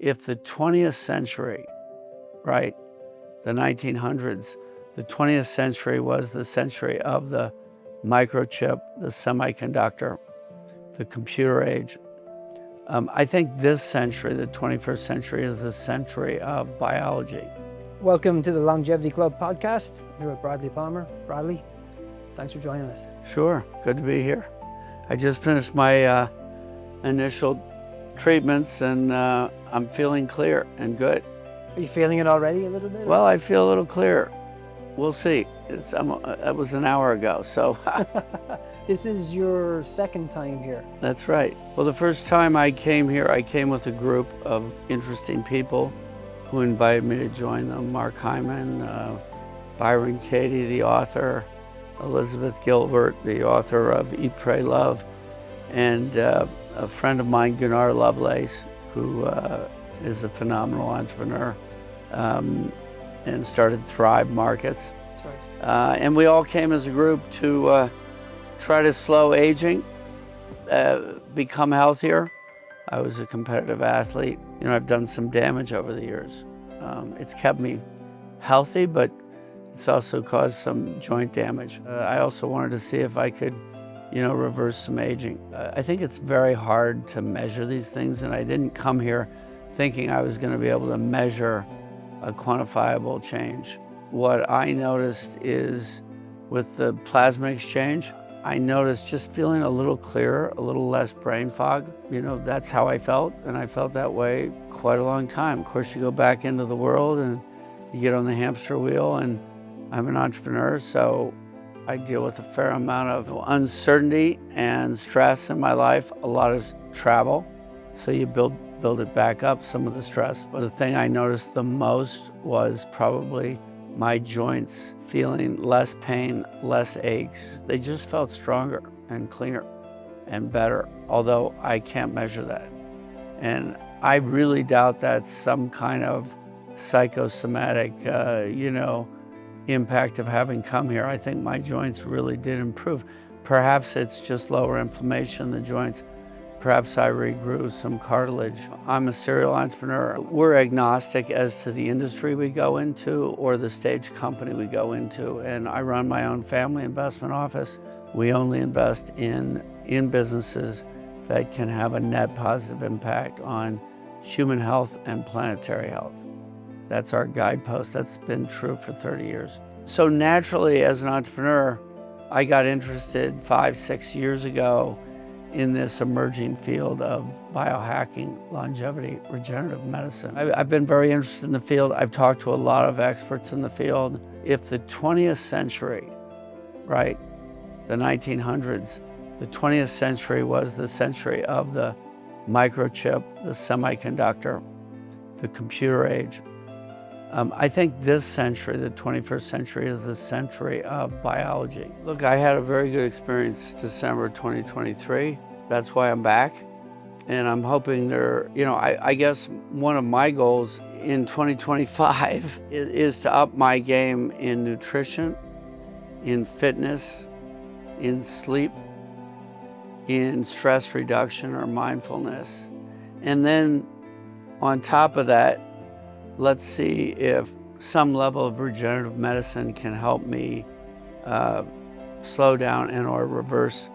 if the 20th century, right, the 1900s, the 20th century was the century of the microchip, the semiconductor, the computer age. I think this century, the 21st century, is the century of biology. Welcome to the Longevity Club podcast. Here with Bradley Palmer. Bradley, thanks for joining us. Sure, good to be here. I just finished my initial treatments and I'm feeling clear and good. Are you feeling it already a little bit? Well, I feel a little clearer. We'll see. That was an hour ago, so. This is your second time here. That's right. Well, the first time I came here, I came with a group of interesting people who invited me to join them. Mark Hyman, Byron Katie, the author, Elizabeth Gilbert, the author of Eat, Pray, Love, and a friend of mine, Gunnar Lovelace, who is a phenomenal entrepreneur and started Thrive Markets. That's right. And we all came as a group to try to slow aging, become healthier. I was a competitive athlete. You know, I've done some damage over the years. It's kept me healthy, but it's also caused some joint damage. I also wanted to see if I could, reverse some aging. I think it's very hard to measure these things, and I didn't come here thinking I was going to be able to measure a quantifiable change. What I noticed is with the plasma exchange, I noticed just feeling a little clearer, a little less brain fog. That's how I felt, and I felt that way quite a long time. Of course, you go back into the world and you get on the hamster wheel, and I'm an entrepreneur, so I deal with a fair amount of uncertainty and stress in my life, a lot of travel. So you build it back up, some of the stress. But the thing I noticed the most was probably my joints feeling less pain, less aches. They just felt stronger and cleaner and better, although I can't measure that. And I really doubt that's some kind of psychosomatic, impact of having come here. I think my joints really did improve. Perhaps it's just lower inflammation in the joints. Perhaps I regrew some cartilage. I'm a serial entrepreneur. We're agnostic as to the industry we go into or the stage company we go into. And I run my own family investment office. We only invest in businesses that can have a net positive impact on human health and planetary health. That's our guidepost. That's been true for 30 years. So naturally, as an entrepreneur, I got interested 5-6 years ago in this emerging field of biohacking, longevity, regenerative medicine. I've been very interested in the field. I've talked to a lot of experts in the field. If the 20th century, right, the 1900s, the 20th century was the century of the microchip, the semiconductor, the computer age. I think this century, the 21st century, is the century of biology. Look, I had a very good experience December 2023. That's why I'm back. And I'm hoping I guess one of my goals in 2025 is to up my game in nutrition, in fitness, in sleep, in stress reduction or mindfulness. And then on top of that, let's see if some level of regenerative medicine can help me slow down and or reverse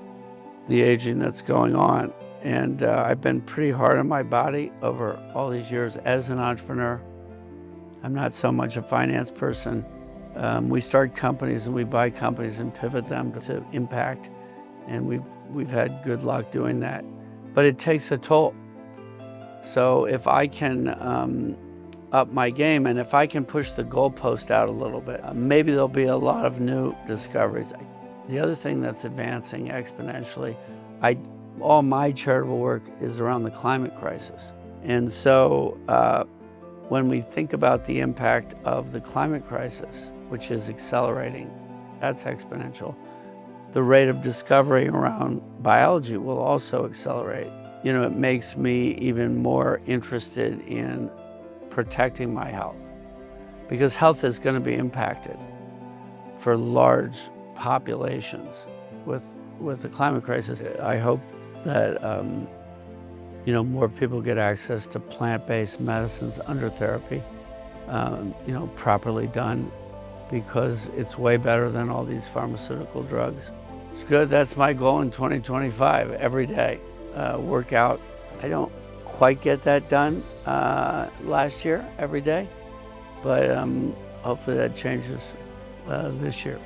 the aging that's going on. And I've been pretty hard on my body over all these years as an entrepreneur. I'm not so much a finance person. We start companies and we buy companies and pivot them to impact. And we've had good luck doing that. But it takes a toll. So if I can up my game, and if I can push the goalpost out a little bit, maybe there'll be a lot of new discoveries. The other thing that's advancing exponentially, all my charitable work is around the climate crisis. And so when we think about the impact of the climate crisis, which is accelerating, that's exponential. The rate of discovery around biology will also accelerate. It makes me even more interested in protecting my health, because health is going to be impacted for large populations with the climate crisis. I hope that more people get access to plant-based medicines under therapy, properly done, because it's way better than all these pharmaceutical drugs. It's good. That's my goal in 2025, every day. Work out. I don't quite get that done last year, every day, but hopefully that changes this year.